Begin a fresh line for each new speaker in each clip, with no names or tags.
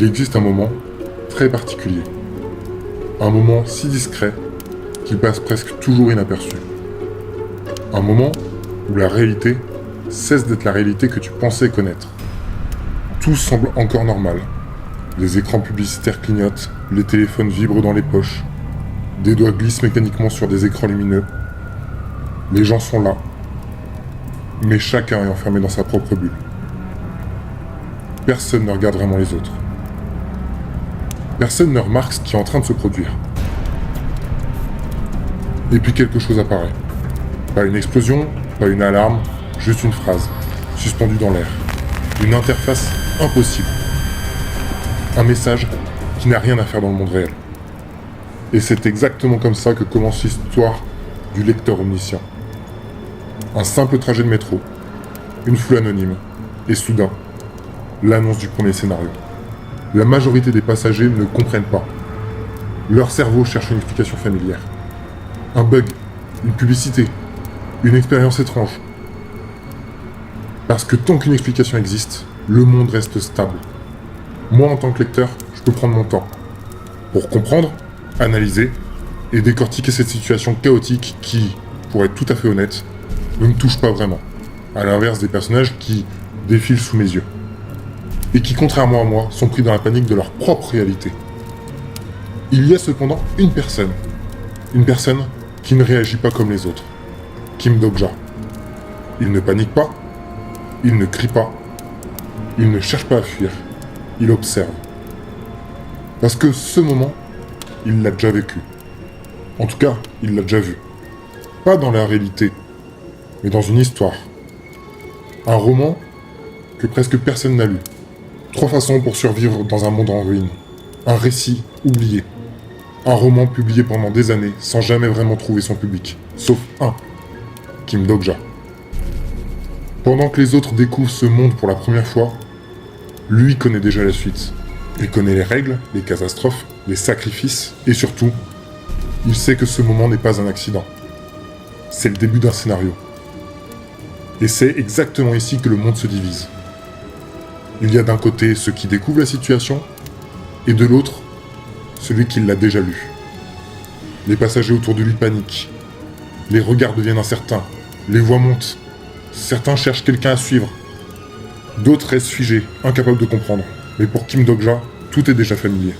Il existe un moment très particulier. Un moment si discret qu'il passe presque toujours inaperçu. Un moment où la réalité cesse d'être la réalité que tu pensais connaître. Tout semble encore normal. Les écrans publicitaires clignotent, les téléphones vibrent dans les poches, des doigts glissent mécaniquement sur des écrans lumineux. Les gens sont là, mais chacun est enfermé dans sa propre bulle. Personne ne regarde vraiment les autres. Personne ne remarque ce qui est en train de se produire. Et puis quelque chose apparaît. Pas une explosion, pas une alarme, juste une phrase, suspendue dans l'air. Une interface impossible. Un message qui n'a rien à faire dans le monde réel. Et c'est exactement comme ça que commence l'histoire du lecteur omniscient. Un simple trajet de métro, une foule anonyme, et soudain, l'annonce du premier scénario. La majorité des passagers ne comprennent pas. Leur cerveau cherche une explication familière. Un bug, une publicité, une expérience étrange. Parce que tant qu'une explication existe, le monde reste stable. Moi, en tant que lecteur, je peux prendre mon temps pour comprendre, analyser et décortiquer cette situation chaotique qui, pour être tout à fait honnête, ne me touche pas vraiment, à l'inverse des personnages qui défilent sous mes yeux, et qui, contrairement à moi, sont pris dans la panique de leur propre réalité. Il y a cependant une personne qui ne réagit pas comme les autres, Kim Dok-ja. Il ne panique pas, il ne crie pas, il ne cherche pas à fuir, il observe. Parce que ce moment, il l'a déjà vécu. En tout cas, il l'a déjà vu. Pas dans la réalité, mais dans une histoire. Un roman que presque personne n'a lu. 3 façons pour survivre dans un monde en ruine. Un récit oublié. Un roman publié pendant des années sans jamais vraiment trouver son public. Sauf un, Kim Dok-ja. Pendant que les autres découvrent ce monde pour la première fois, lui connaît déjà la suite. Il connaît les règles, les catastrophes, les sacrifices, et surtout, il sait que ce moment n'est pas un accident. C'est le début d'un scénario. Et c'est exactement ici que le monde se divise. Il y a d'un côté ceux qui découvrent la situation, et de l'autre, celui qui l'a déjà lu. Les passagers autour de lui paniquent. Les regards deviennent incertains. Les voix montent. Certains cherchent quelqu'un à suivre. D'autres restent figés, incapables de comprendre. Mais pour Kim Dok-ja, tout est déjà familier.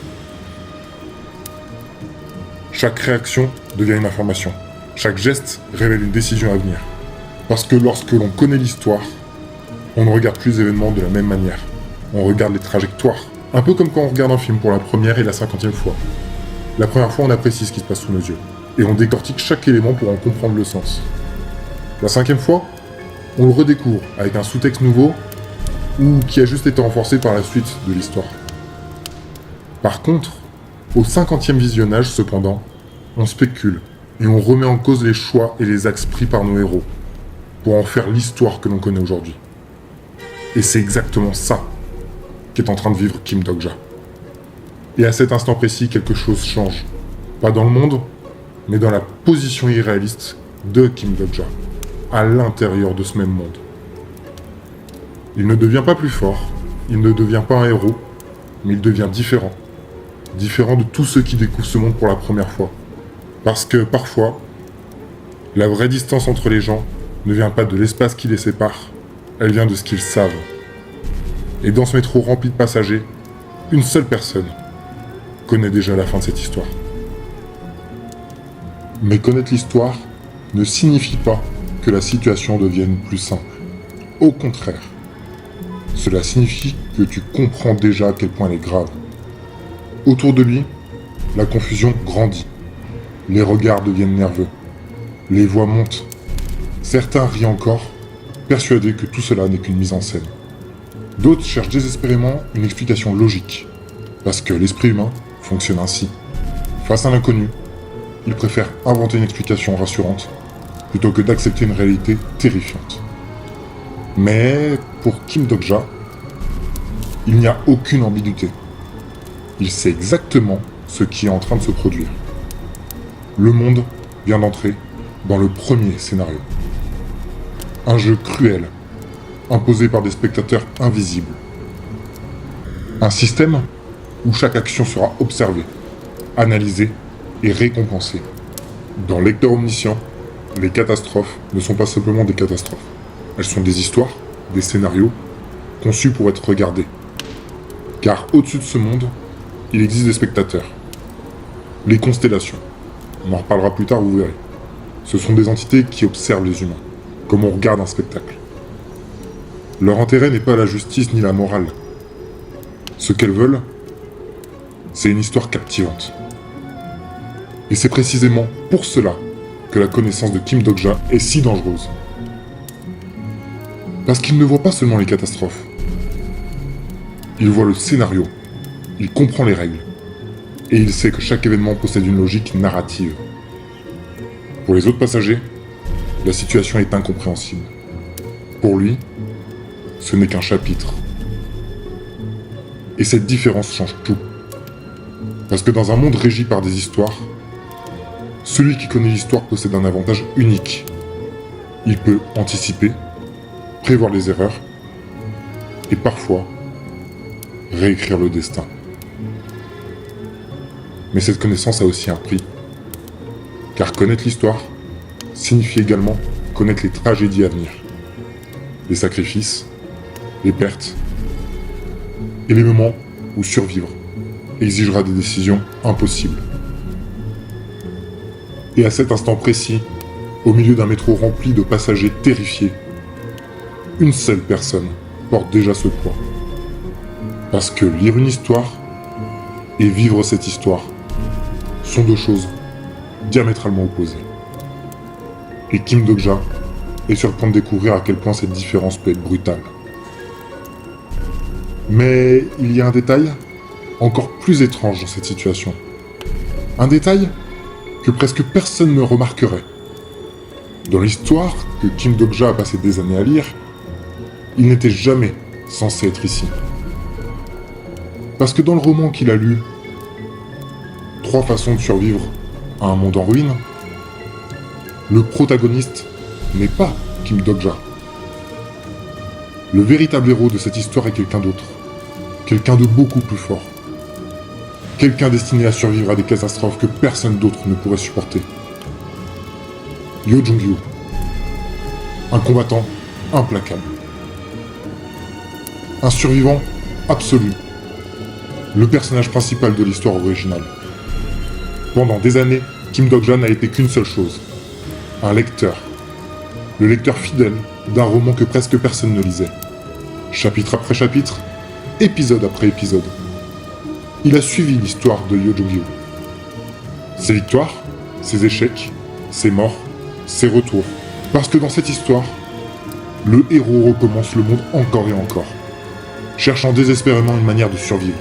Chaque réaction devient une information. Chaque geste révèle une décision à venir. Parce que lorsque l'on connaît l'histoire, on ne regarde plus les événements de la même manière. On regarde les trajectoires. Un peu comme quand on regarde un film pour la première et la 50e fois. La première fois, on apprécie ce qui se passe sous nos yeux. Et on décortique chaque élément pour en comprendre le sens. La 5e fois, on le redécouvre avec un sous-texte nouveau ou qui a juste été renforcé par la suite de l'histoire. Par contre, au 50e visionnage, cependant, on spécule et on remet en cause les choix et les axes pris par nos héros pour en faire l'histoire que l'on connaît aujourd'hui. Et c'est exactement ça qu'est en train de vivre Kim Dok-ja. Et à cet instant précis, quelque chose change. Pas dans le monde, mais dans la position irréaliste de Kim Dok-ja, à l'intérieur de ce même monde. Il ne devient pas plus fort, il ne devient pas un héros, mais il devient différent. Différent de tous ceux qui découvrent ce monde pour la première fois. Parce que parfois, la vraie distance entre les gens ne vient pas de l'espace qui les sépare, elle vient de ce qu'ils savent. Et dans ce métro rempli de passagers, une seule personne connaît déjà la fin de cette histoire. Mais connaître l'histoire ne signifie pas que la situation devienne plus simple. Au contraire, cela signifie que tu comprends déjà à quel point elle est grave. Autour de lui, la confusion grandit. Les regards deviennent nerveux. Les voix montent. Certains rient encore, persuadés que tout cela n'est qu'une mise en scène. D'autres cherchent désespérément une explication logique, parce que l'esprit humain fonctionne ainsi. Face à l'inconnu, ils préfèrent inventer une explication rassurante, plutôt que d'accepter une réalité terrifiante. Mais pour Kim Dok-ja, il n'y a aucune ambiguïté. Il sait exactement ce qui est en train de se produire. Le monde vient d'entrer dans le premier scénario. Un jeu cruel, imposé par des spectateurs invisibles. Un système où chaque action sera observée, analysée et récompensée. Dans Lecteur Omniscient, les catastrophes ne sont pas simplement des catastrophes. Elles sont des histoires, des scénarios, conçus pour être regardés. Car au-dessus de ce monde, il existe des spectateurs. Les constellations. On en reparlera plus tard, vous verrez. Ce sont des entités qui observent les humains, comme on regarde un spectacle. Leur intérêt n'est pas la justice ni la morale. Ce qu'elles veulent, c'est une histoire captivante. Et c'est précisément pour cela que la connaissance de Kim Dokja est si dangereuse. Parce qu'il ne voit pas seulement les catastrophes. Il voit le scénario, il comprend les règles, et il sait que chaque événement possède une logique narrative. Pour les autres passagers, la situation est incompréhensible. Pour lui, ce n'est qu'un chapitre. Et cette différence change tout. Parce que dans un monde régi par des histoires, celui qui connaît l'histoire possède un avantage unique. Il peut anticiper, prévoir les erreurs, et parfois réécrire le destin. Mais cette connaissance a aussi un prix. Car connaître l'histoire signifie également connaître les tragédies à venir. Les sacrifices, les pertes, et les moments où survivre exigera des décisions impossibles. Et à cet instant précis, au milieu d'un métro rempli de passagers terrifiés, une seule personne porte déjà ce poids. Parce que lire une histoire et vivre cette histoire sont deux choses diamétralement opposées. Et Kim Dokja est sur le point de découvrir à quel point cette différence peut être brutale. Mais il y a un détail encore plus étrange dans cette situation. Un détail que presque personne ne remarquerait. Dans l'histoire que Kim Dokja a passé des années à lire, il n'était jamais censé être ici. Parce que dans le roman qu'il a lu, 3 façons de survivre à un monde en ruine, le protagoniste n'est pas Kim Dokja. Le véritable héros de cette histoire est quelqu'un d'autre. Quelqu'un de beaucoup plus fort. Quelqu'un destiné à survivre à des catastrophes que personne d'autre ne pourrait supporter. Yo Jung-Yoo. Un combattant implacable. Un survivant absolu. Le personnage principal de l'histoire originale. Pendant des années, Kim Dokja n'a été qu'une seule chose. Un lecteur. Le lecteur fidèle d'un roman que presque personne ne lisait. Chapitre après chapitre, épisode après épisode. Il a suivi l'histoire de Yo Jung-Yoo. Ses victoires, ses échecs, ses morts, ses retours. Parce que dans cette histoire, le héros recommence le monde encore et encore, cherchant désespérément une manière de survivre.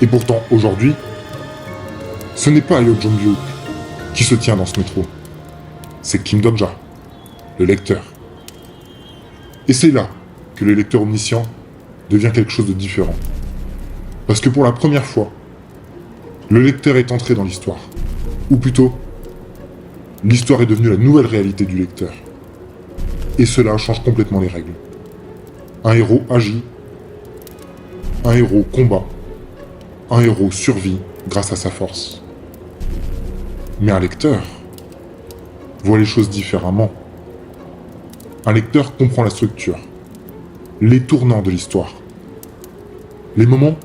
Et pourtant, aujourd'hui, ce n'est pas Yo Jung-Yoo qui se tient dans ce métro. C'est Kim Dokja, le lecteur. Et c'est là que le lecteur omniscient devient quelque chose de différent. Parce que pour la première fois, le lecteur est entré dans l'histoire. Ou plutôt, l'histoire est devenue la nouvelle réalité du lecteur. Et cela change complètement les règles. Un héros agit, un héros combat, un héros survit grâce à sa force. Mais un lecteur voit les choses différemment. Un lecteur comprend la structure, les tournants de l'histoire, les moments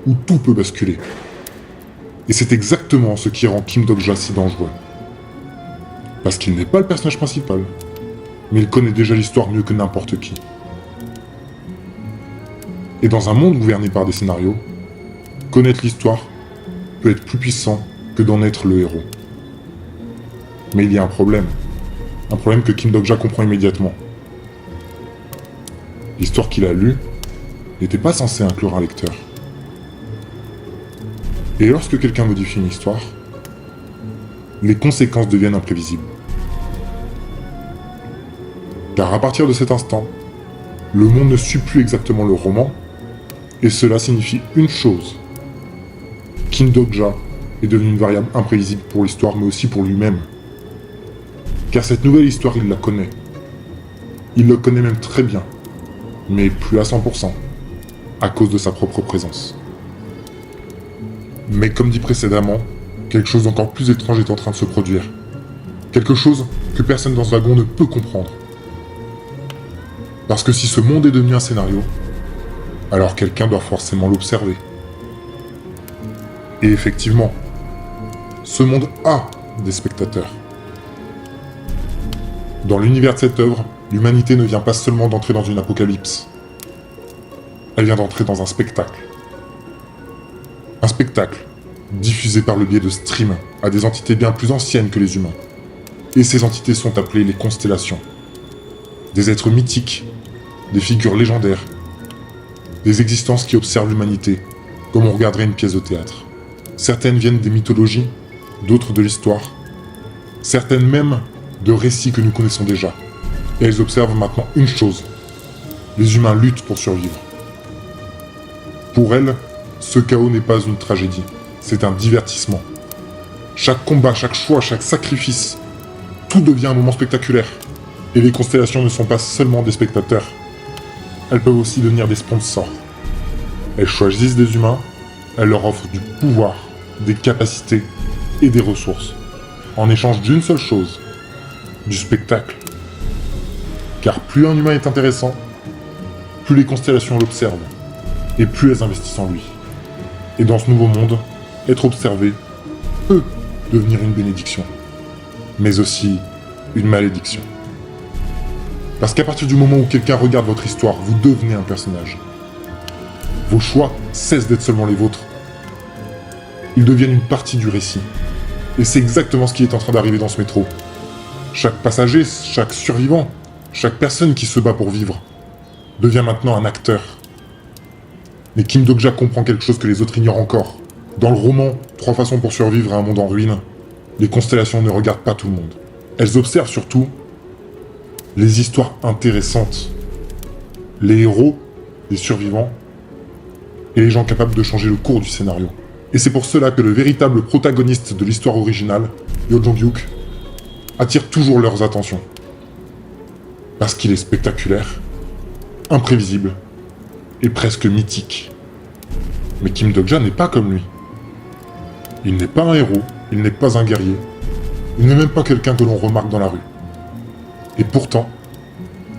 où tout peut basculer. Et c'est exactement ce qui rend Kim Dokja si dangereux. Parce qu'il n'est pas le personnage principal, mais il connaît déjà l'histoire mieux que n'importe qui. Et dans un monde gouverné par des scénarios, connaître l'histoire peut être plus puissant que d'en être le héros. Mais il y a un problème que Kim Dokja comprend immédiatement. L'histoire qu'il a lue n'était pas censée inclure un lecteur. Et lorsque quelqu'un modifie une histoire, les conséquences deviennent imprévisibles. Car à partir de cet instant, le monde ne suit plus exactement le roman, et cela signifie une chose. Kim Dokja est devenu une variable imprévisible pour l'histoire, mais aussi pour lui-même. Car cette nouvelle histoire, il la connaît. Il le connaît même très bien, mais plus à 100%, à cause de sa propre présence. Mais comme dit précédemment, quelque chose d'encore plus étrange est en train de se produire. Quelque chose que personne dans ce wagon ne peut comprendre. Parce que si ce monde est devenu un scénario, alors quelqu'un doit forcément l'observer. Et effectivement, ce monde a des spectateurs. Dans l'univers de cette œuvre, l'humanité ne vient pas seulement d'entrer dans une apocalypse. Elle vient d'entrer dans un spectacle. Un spectacle diffusé par le biais de streams à des entités bien plus anciennes que les humains. Et ces entités sont appelées les constellations. Des êtres mythiques, des figures légendaires, des existences qui observent l'humanité, comme on regarderait une pièce de théâtre. Certaines viennent des mythologies, d'autres de l'histoire, certaines même de récits que nous connaissons déjà. Et elles observent maintenant une chose. Les humains luttent pour survivre. Pour elles, ce chaos n'est pas une tragédie, c'est un divertissement. Chaque combat, chaque choix, chaque sacrifice, tout devient un moment spectaculaire. Et les constellations ne sont pas seulement des spectateurs, elles peuvent aussi devenir des sponsors. Elles choisissent des humains, elles leur offrent du pouvoir, des capacités et des ressources, en échange d'une seule chose, du spectacle. Car plus un humain est intéressant, plus les constellations l'observent, et plus elles investissent en lui. Et dans ce nouveau monde, être observé peut devenir une bénédiction, mais aussi une malédiction. Parce qu'à partir du moment où quelqu'un regarde votre histoire, vous devenez un personnage. Vos choix cessent d'être seulement les vôtres. Ils deviennent une partie du récit. Et c'est exactement ce qui est en train d'arriver dans ce métro. Chaque passager, chaque survivant, chaque personne qui se bat pour vivre, devient maintenant un acteur. Mais Kim Dokja comprend quelque chose que les autres ignorent encore. Dans le roman « 3 façons pour survivre à un monde en ruine », les constellations ne regardent pas tout le monde. Elles observent surtout les histoires intéressantes, les héros, les survivants, et les gens capables de changer le cours du scénario. Et c'est pour cela que le véritable protagoniste de l'histoire originale, Yo Jong-hyuk, attire toujours leurs attentions. Parce qu'il est spectaculaire, imprévisible, et presque mythique. Mais Kim Dokja n'est pas comme lui. Il n'est pas un héros, il n'est pas un guerrier, il n'est même pas quelqu'un que l'on remarque dans la rue. Et pourtant,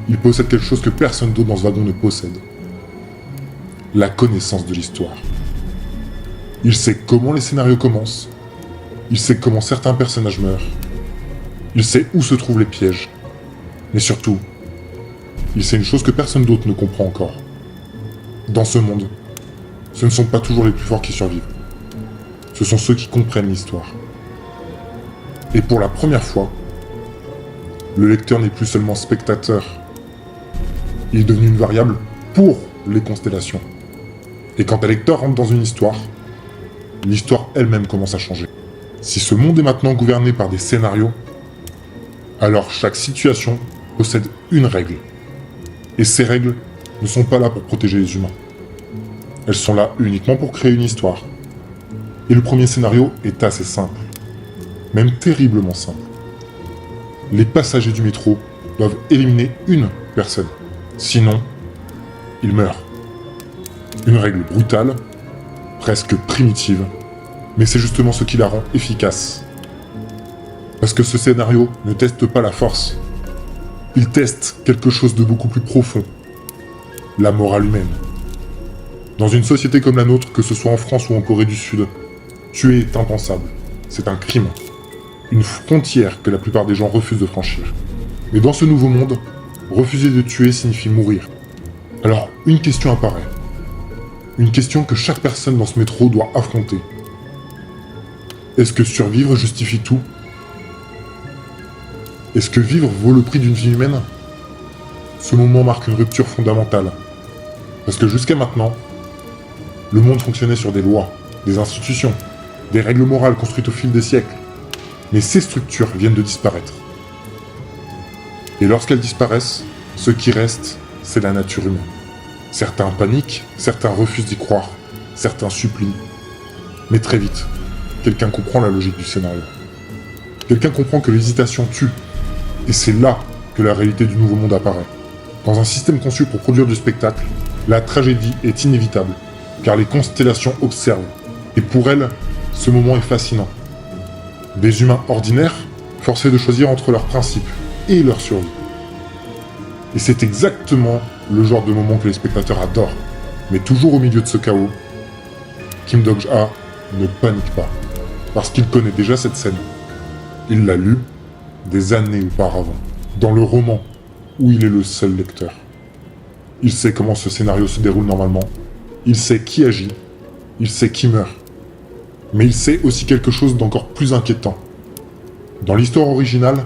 il possède quelque chose que personne d'autre dans ce wagon ne possède. La connaissance de l'histoire. Il sait comment les scénarios commencent, il sait comment certains personnages meurent, il sait où se trouvent les pièges, mais surtout, il sait une chose que personne d'autre ne comprend encore. Dans ce monde, ce ne sont pas toujours les plus forts qui survivent. Ce sont ceux qui comprennent l'histoire. Et pour la première fois, le lecteur n'est plus seulement spectateur. Il est devenu une variable pour les constellations. Et quand un lecteur rentre dans une histoire, l'histoire elle-même commence à changer. Si ce monde est maintenant gouverné par des scénarios, alors chaque situation possède une règle. Et ces règles ne sont pas là pour protéger les humains. Elles sont là uniquement pour créer une histoire. Et le premier scénario est assez simple. Même terriblement simple. Les passagers du métro doivent éliminer une personne. Sinon, ils meurent. Une règle brutale, presque primitive, mais c'est justement ce qui la rend efficace. Parce que ce scénario ne teste pas la force. Il teste quelque chose de beaucoup plus profond. La morale humaine. Dans une société comme la nôtre, que ce soit en France ou en Corée du Sud, tuer est impensable. C'est un crime. Une frontière que la plupart des gens refusent de franchir. Mais dans ce nouveau monde, refuser de tuer signifie mourir. Alors, une question apparaît. Une question que chaque personne dans ce métro doit affronter. Est-ce que survivre justifie tout ? Est-ce que vivre vaut le prix d'une vie humaine ? Ce moment marque une rupture fondamentale. Parce que jusqu'à maintenant, le monde fonctionnait sur des lois, des institutions, des règles morales construites au fil des siècles. Mais ces structures viennent de disparaître. Et lorsqu'elles disparaissent, ce qui reste, c'est la nature humaine. Certains paniquent, certains refusent d'y croire, certains supplient. Mais très vite, quelqu'un comprend la logique du scénario. Quelqu'un comprend que l'hésitation tue. Et c'est là que la réalité du nouveau monde apparaît. Dans un système conçu pour produire du spectacle, la tragédie est inévitable, car les constellations observent, Et pour elle, ce moment est fascinant. Des humains ordinaires, forcés de choisir entre leurs principes et leur survie. Et c'est exactement le genre de moment que les spectateurs adorent. Mais toujours au milieu de ce chaos, Kim Dok-ha ne panique pas, parce qu'il connaît déjà cette scène. Il l'a lue des années auparavant, dans le roman où il est le seul lecteur. Il sait comment ce scénario se déroule normalement, il sait qui agit, il sait qui meurt. Mais il sait aussi quelque chose d'encore plus inquiétant. Dans l'histoire originale,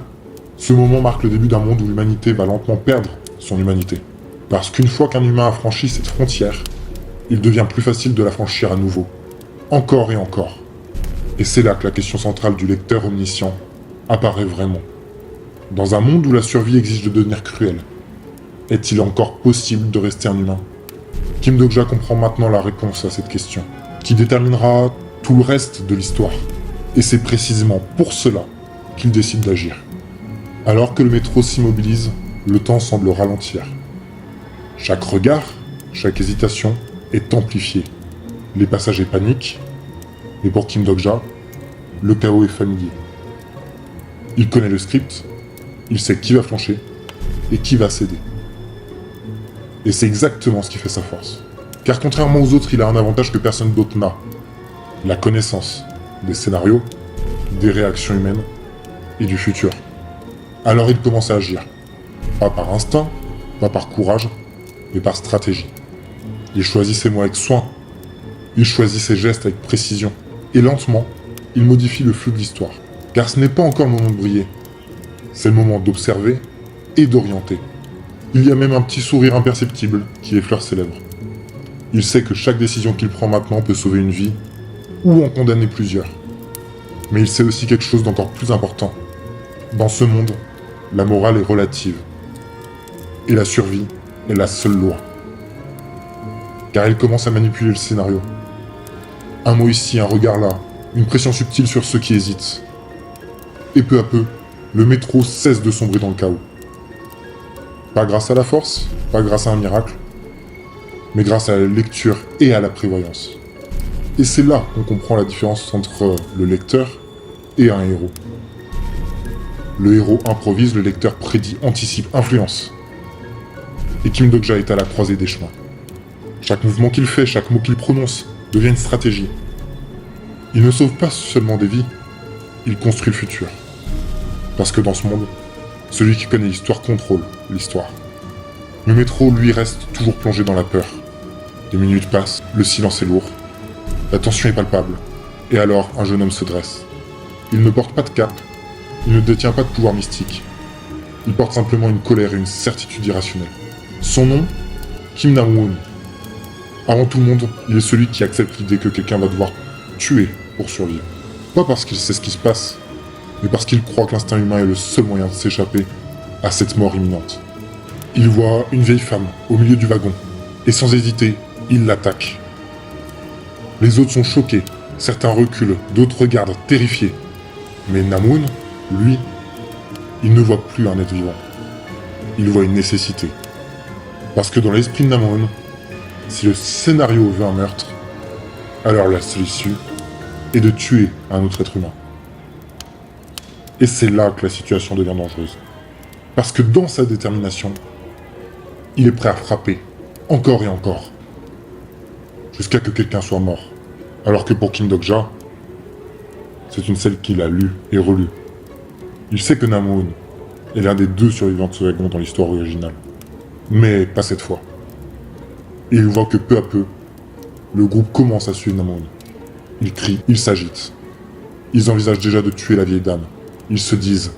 ce moment marque le début d'un monde où l'humanité va lentement perdre son humanité. Parce qu'une fois qu'un humain a franchi cette frontière, il devient plus facile de la franchir à nouveau. Encore et encore. Et c'est là que la question centrale du lecteur omniscient apparaît vraiment. Dans un monde où la survie exige de devenir cruel, est-il encore possible de rester un humain? Kim Dok-ha comprend maintenant la réponse à cette question, qui déterminera tout le reste de l'histoire. Et c'est précisément pour cela qu'il décide d'agir. Alors que le métro s'immobilise, le temps semble ralentir. Chaque regard, chaque hésitation est amplifié. Les passagers paniquent, et pour Kim Dok-ha, le chaos est familier. Il connaît le script, il sait qui va flancher et qui va céder. Et c'est exactement ce qui fait sa force. Car contrairement aux autres, il a un avantage que personne d'autre n'a. La connaissance des scénarios, des réactions humaines et du futur. Alors il commence à agir. Pas par instinct, pas par courage, mais par stratégie. Il choisit ses mots avec soin. Il choisit ses gestes avec précision. Et lentement, il modifie le flux de l'histoire. Car ce n'est pas encore le moment de briller. C'est le moment d'observer et d'orienter. Il y a même un petit sourire imperceptible qui effleure ses lèvres. Il sait que chaque décision qu'il prend maintenant peut sauver une vie, ou en condamner plusieurs. Mais il sait aussi quelque chose d'encore plus important. Dans ce monde, la morale est relative. Et la survie est la seule loi. Car il commence à manipuler le scénario. Un mot ici, un regard là, une pression subtile sur ceux qui hésitent. Et peu à peu, le métro cesse de sombrer dans le chaos. Pas grâce à la force, pas grâce à un miracle, mais grâce à la lecture et à la prévoyance. Et c'est là qu'on comprend la différence entre le lecteur et un héros. Le héros improvise, le lecteur prédit, anticipe, influence. Et Kim Dok-ha est à la croisée des chemins. Chaque mouvement qu'il fait, chaque mot qu'il prononce, devient une stratégie. Il ne sauve pas seulement des vies, il construit le futur. Parce que dans ce monde, celui qui connaît l'histoire contrôle l'histoire. Le métro, lui, reste toujours plongé dans la peur. Les minutes passent, le silence est lourd, la tension est palpable. Et alors, un jeune homme se dresse. Il ne porte pas de cape, il ne détient pas de pouvoir mystique. Il porte simplement une colère et une certitude irrationnelle. Son nom, Kim Nam-woon. Avant tout le monde, il est celui qui accepte l'idée que quelqu'un va devoir tuer pour survivre. Pas parce qu'il sait ce qui se passe, mais parce qu'il croit que l'instinct humain est le seul moyen de s'échapper à cette mort imminente. Il voit une vieille femme au milieu du wagon, et sans hésiter, il l'attaque. Les autres sont choqués, certains reculent, d'autres regardent, terrifiés. Mais Nam-woon, lui, il ne voit plus un être vivant. Il voit une nécessité. Parce que dans l'esprit de Nam-woon, si le scénario veut un meurtre, alors la seule issue est de tuer un autre être humain. Et c'est là que la situation devient dangereuse. Parce que dans sa détermination, il est prêt à frapper, encore et encore, jusqu'à que quelqu'un soit mort. Alors que pour Kim Dok-ha, c'est une scène qu'il a lue et relue. Il sait que Nam-woon est l'un des 2 survivants de ce wagon dans l'histoire originale. Mais pas cette fois. Et il voit que peu à peu, le groupe commence à suivre Nam-woon. Ils crient, ils s'agitent. Ils envisagent déjà de tuer la vieille dame. Ils se disent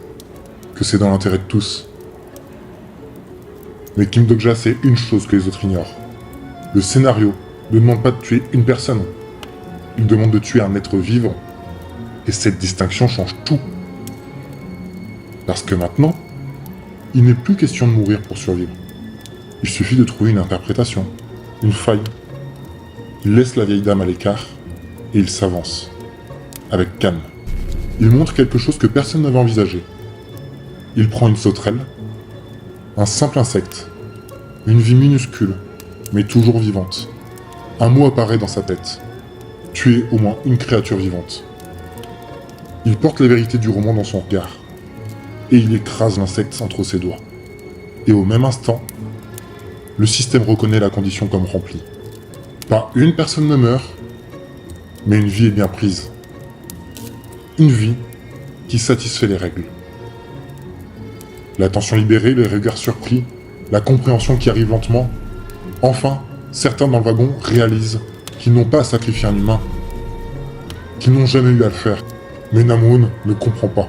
que c'est dans l'intérêt de tous. Mais Kim Dok-ha sait une chose que les autres ignorent. Le scénario ne demande pas de tuer une personne. Il demande de tuer un être vivant. Et cette distinction change tout. Parce que maintenant, il n'est plus question de mourir pour survivre. Il suffit de trouver une interprétation, une faille. Il laisse la vieille dame à l'écart et il s'avance. Avec calme. Il montre quelque chose que personne n'avait envisagé. Il prend une sauterelle, un simple insecte, une vie minuscule, mais toujours vivante. Un mot apparaît dans sa tête. tuer au moins une créature vivante. Il porte la vérité du roman dans son regard, et il écrase l'insecte entre ses doigts. Et au même instant, le système reconnaît la condition comme remplie. Pas une personne ne meurt, mais une vie est bien prise. Une vie qui satisfait les règles. L'attention libérée, les regards surpris, la compréhension qui arrive lentement. Enfin, certains dans le wagon réalisent qu'ils n'ont pas à sacrifier un humain, qu'ils n'ont jamais eu à le faire. Mais Namoun ne comprend pas.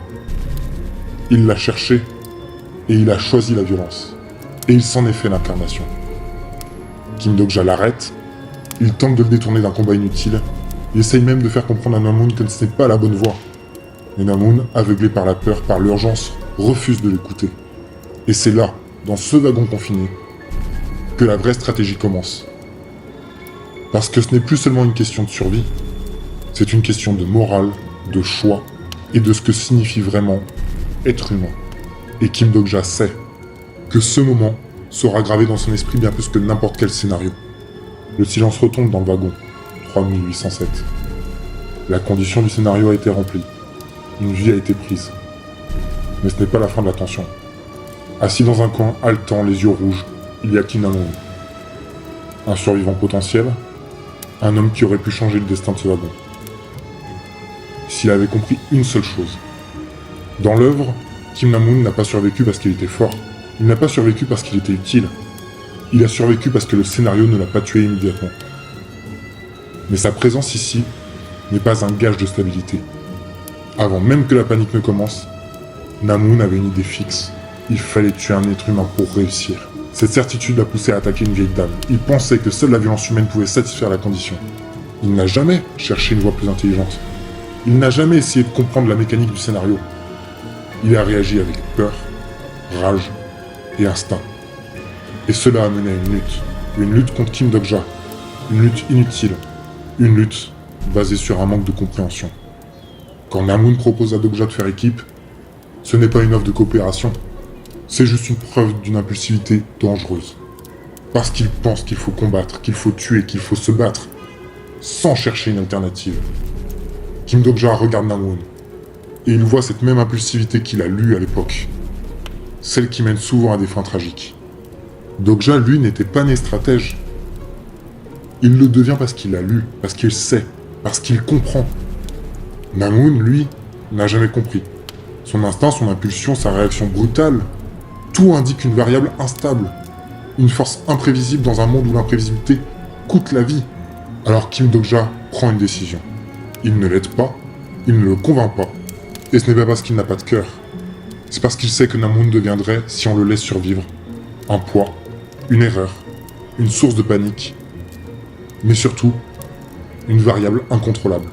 Il l'a cherché, et il a choisi la violence. Et il s'en est fait l'incarnation. Kim Dokja l'arrête, il tente de le détourner d'un combat inutile, il essaye même de faire comprendre à Namoun que ce n'est pas la bonne voie. Mais Namoun, aveuglé par la peur, par l'urgence, refuse de l'écouter. Et c'est là, dans ce wagon confiné, que la vraie stratégie commence. Parce que ce n'est plus seulement une question de survie, c'est une question de morale, de choix, et de ce que signifie vraiment être humain. Et Kim Dokja sait que ce moment sera gravé dans son esprit bien plus que n'importe quel scénario. Le silence retombe dans le wagon, 3807. La condition du scénario a été remplie. Une vie a été prise. Mais ce n'est pas la fin de la tension. Assis dans un coin, haletant, les yeux rouges, il y a Kim Namoun. Un survivant potentiel, un homme qui aurait pu changer le destin de ce wagon. S'il avait compris une seule chose. Dans l'œuvre, Kim Namoun n'a pas survécu parce qu'il était fort. Il n'a pas survécu parce qu'il était utile. Il a survécu parce que le scénario ne l'a pas tué immédiatement. Mais sa présence ici n'est pas un gage de stabilité. Avant même que la panique ne commence, Namoun avait une idée fixe. Il fallait tuer un être humain pour réussir. Cette certitude l'a poussé à attaquer une vieille dame. Il pensait que seule la violence humaine pouvait satisfaire la condition. Il n'a jamais cherché une voie plus intelligente. Il n'a jamais essayé de comprendre la mécanique du scénario. Il a réagi avec peur, rage et instinct. Et cela a mené à une lutte contre Kim Dokja, une lutte inutile, une lutte basée sur un manque de compréhension. Quand Namoun propose à Dokja de faire équipe, ce n'est pas une offre de coopération, c'est juste une preuve d'une impulsivité dangereuse. Parce qu'il pense qu'il faut combattre, qu'il faut tuer, qu'il faut se battre, sans chercher une alternative. Kim Dokja regarde Namoun, et il voit cette même impulsivité qu'il a lue à l'époque. Celle qui mène souvent à des fins tragiques. Dokja, lui, n'était pas né stratège. Il le devient parce qu'il a lu, parce qu'il sait, parce qu'il comprend. Namoun, lui, n'a jamais compris. Son instinct, son impulsion, sa réaction brutale, tout indique une variable instable. Une force imprévisible dans un monde où l'imprévisibilité coûte la vie. Alors Kim Dokja prend une décision. Il ne l'aide pas, il ne le convainc pas. Et ce n'est pas parce qu'il n'a pas de cœur. C'est parce qu'il sait que Namoun deviendrait, si on le laisse survivre, un poids, une erreur, une source de panique, mais surtout, une variable incontrôlable.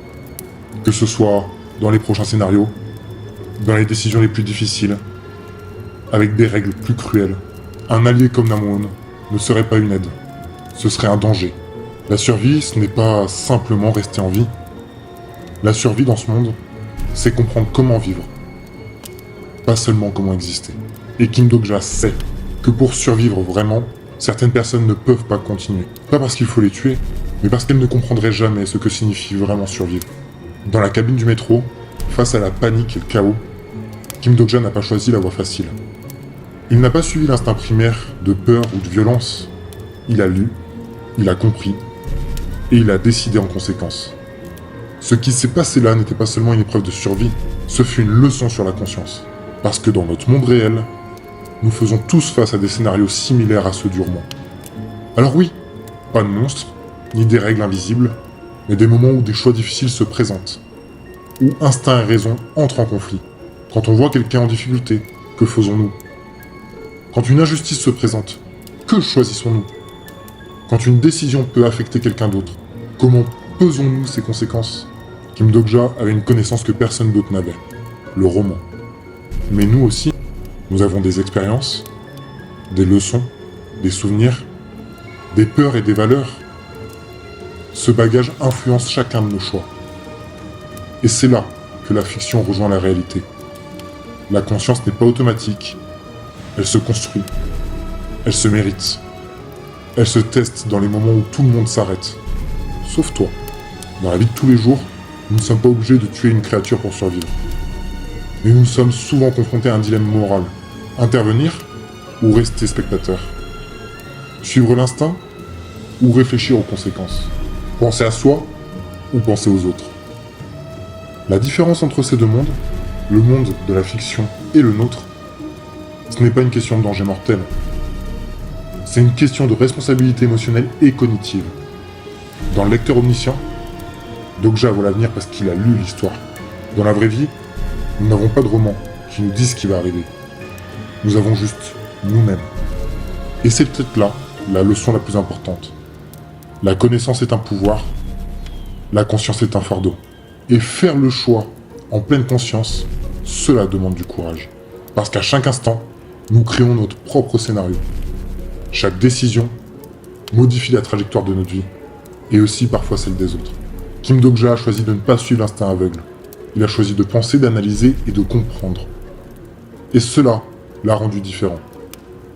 Que ce soit dans les prochains scénarios, dans les décisions les plus difficiles, avec des règles plus cruelles, un allié comme Namoun ne serait pas une aide, ce serait un danger. La survie, ce n'est pas simplement rester en vie. La survie dans ce monde, c'est comprendre comment vivre, pas seulement comment exister. Et Kim Dokja sait que pour survivre vraiment, certaines personnes ne peuvent pas continuer. Pas parce qu'il faut les tuer, mais parce qu'elles ne comprendraient jamais ce que signifie vraiment survivre. Dans la cabine du métro, face à la panique et le chaos, Kim Dokja n'a pas choisi la voie facile. Il n'a pas suivi l'instinct primaire de peur ou de violence. Il a lu, il a compris, et il a décidé en conséquence. Ce qui s'est passé là n'était pas seulement une épreuve de survie, ce fut une leçon sur la conscience. Parce que dans notre monde réel, nous faisons tous face à des scénarios similaires à ceux du roman. Alors oui, pas de monstres, ni des règles invisibles, mais des moments où des choix difficiles se présentent, où instinct et raison entrent en conflit. Quand on voit quelqu'un en difficulté, que faisons-nous? Quand une injustice se présente, que choisissons-nous? Quand une décision peut affecter quelqu'un d'autre, comment pesons-nous ses conséquences? Kim Dokja avait une connaissance que personne d'autre n'avait, le roman. Mais nous aussi, nous avons des expériences, des leçons, des souvenirs, des peurs et des valeurs. Ce bagage influence chacun de nos choix. Et c'est là que la fiction rejoint la réalité. La conscience n'est pas automatique, elle se construit, elle se mérite, elle se teste dans les moments où tout le monde s'arrête, sauf toi. Dans la vie de tous les jours, nous ne sommes pas obligés de tuer une créature pour survivre. Mais nous sommes souvent confrontés à un dilemme moral. Intervenir ou rester spectateur. Suivre l'instinct ou réfléchir aux conséquences. Penser à soi ou penser aux autres. La différence entre ces deux mondes, le monde de la fiction et le nôtre, ce n'est pas une question de danger mortel. C'est une question de responsabilité émotionnelle et cognitive. Dans le lecteur omniscient, Dokja voit l'avenir parce qu'il a lu l'histoire. Dans la vraie vie, nous n'avons pas de roman qui nous dise ce qui va arriver. Nous avons juste nous-mêmes. Et c'est peut-être là la leçon la plus importante. La connaissance est un pouvoir, la conscience est un fardeau. Et faire le choix en pleine conscience, cela demande du courage. Parce qu'à chaque instant, nous créons notre propre scénario. Chaque décision modifie la trajectoire de notre vie, et aussi parfois celle des autres. Kim Dokja a choisi de ne pas suivre l'instinct aveugle. Il a choisi de penser, d'analyser et de comprendre. Et cela l'a rendu différent.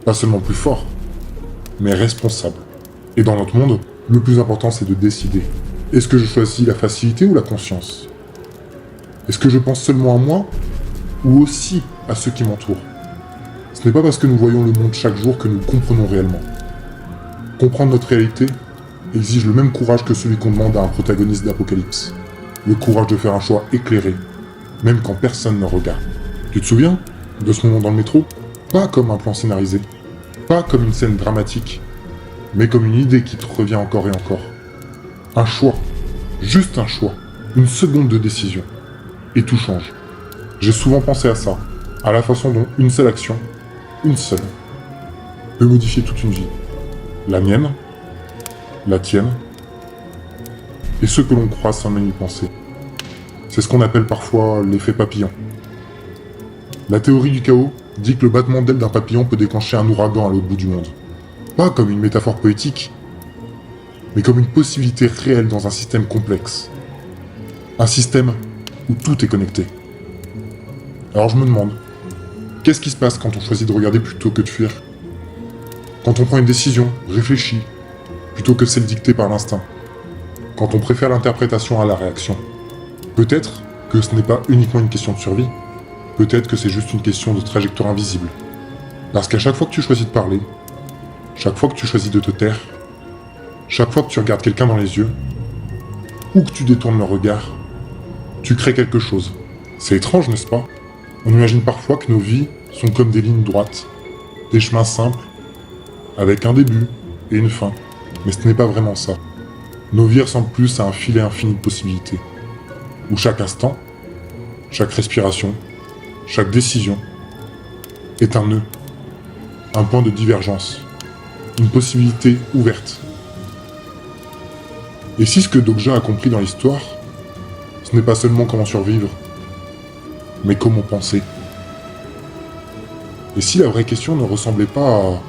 Pas seulement plus fort, mais responsable. Et dans notre monde, le plus important c'est de décider. Est-ce que je choisis la facilité ou la conscience? Est-ce que je pense seulement à moi ou aussi à ceux qui m'entourent? Ce n'est pas parce que nous voyons le monde chaque jour que nous le comprenons réellement. Comprendre notre réalité exige le même courage que celui qu'on demande à un protagoniste d'Apocalypse. Le courage de faire un choix éclairé, même quand personne ne regarde. Tu te souviens de ce moment dans le métro? Pas comme un plan scénarisé, pas comme une scène dramatique, mais comme une idée qui te revient encore et encore. Un choix, juste un choix, une seconde de décision, et tout change. J'ai souvent pensé à ça, à la façon dont une seule action, une seule, peut modifier toute une vie. La mienne, la tienne, et ceux que l'on croit sans même y penser. C'est ce qu'on appelle parfois l'effet papillon. La théorie du chaos dit que le battement d'aile d'un papillon peut déclencher un ouragan à l'autre bout du monde. Pas comme une métaphore poétique, mais comme une possibilité réelle dans un système complexe. Un système où tout est connecté. Alors je me demande, qu'est-ce qui se passe quand on choisit de regarder plutôt que de fuir? Quand on prend une décision réfléchie, plutôt que celle dictée par l'instinct? Quand on préfère l'interprétation à la réaction? Peut-être que ce n'est pas uniquement une question de survie. Peut-être que c'est juste une question de trajectoire invisible. Parce qu'à chaque fois que tu choisis de parler, chaque fois que tu choisis de te taire, chaque fois que tu regardes quelqu'un dans les yeux, ou que tu détournes le regard, tu crées quelque chose. C'est étrange, n'est-ce pas? On imagine parfois que nos vies sont comme des lignes droites, des chemins simples, avec un début et une fin. Mais ce n'est pas vraiment ça. Nos vies ressemblent plus à un filet infini de possibilités, où chaque instant, chaque respiration, chaque décision est un nœud, un point de divergence, une possibilité ouverte. Et si ce que Dokja a compris dans l'histoire, ce n'est pas seulement comment survivre, mais comment penser? Et si la vraie question ne ressemblait pas à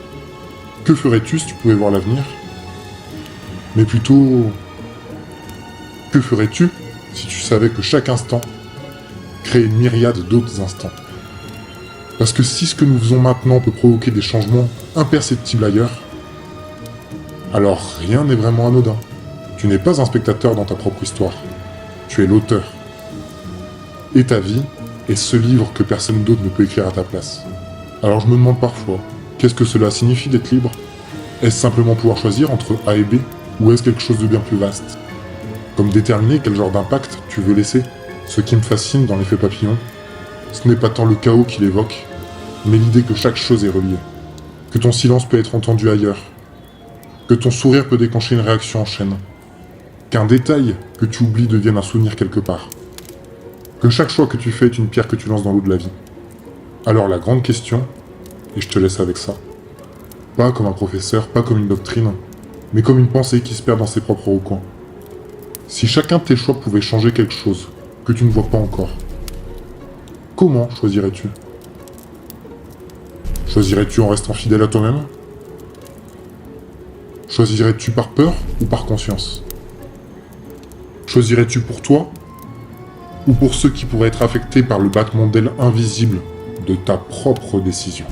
« Que ferais-tu si tu pouvais voir l'avenir ?» mais plutôt « Que ferais-tu si tu savais que chaque instant crée une myriade d'autres instants ?» Parce que si ce que nous faisons maintenant peut provoquer des changements imperceptibles ailleurs, alors rien n'est vraiment anodin. Tu n'es pas un spectateur dans ta propre histoire. Tu es l'auteur. Et ta vie est ce livre que personne d'autre ne peut écrire à ta place. Alors je me demande parfois, qu'est-ce que cela signifie d'être libre? Est-ce simplement pouvoir choisir entre A et B? Ou est-ce quelque chose de bien plus vaste? Comme déterminer quel genre d'impact tu veux laisser? Ce qui me fascine dans l'effet papillon, ce n'est pas tant le chaos qu'il évoque, mais l'idée que chaque chose est reliée. Que ton silence peut être entendu ailleurs. Que ton sourire peut déclencher une réaction en chaîne. Qu'un détail que tu oublies devienne un souvenir quelque part. Que chaque choix que tu fais est une pierre que tu lances dans l'eau de la vie. Alors la grande question, et je te laisse avec ça, pas comme un professeur, pas comme une doctrine, mais comme une pensée qui se perd dans ses propres recoins. Si chacun de tes choix pouvait changer quelque chose que tu ne vois pas encore, comment choisirais-tu? Choisirais-tu en restant fidèle à toi-même? Choisirais-tu par peur ou par conscience? Choisirais-tu pour toi ou pour ceux qui pourraient être affectés par le battement d'ailes invisible de ta propre décision?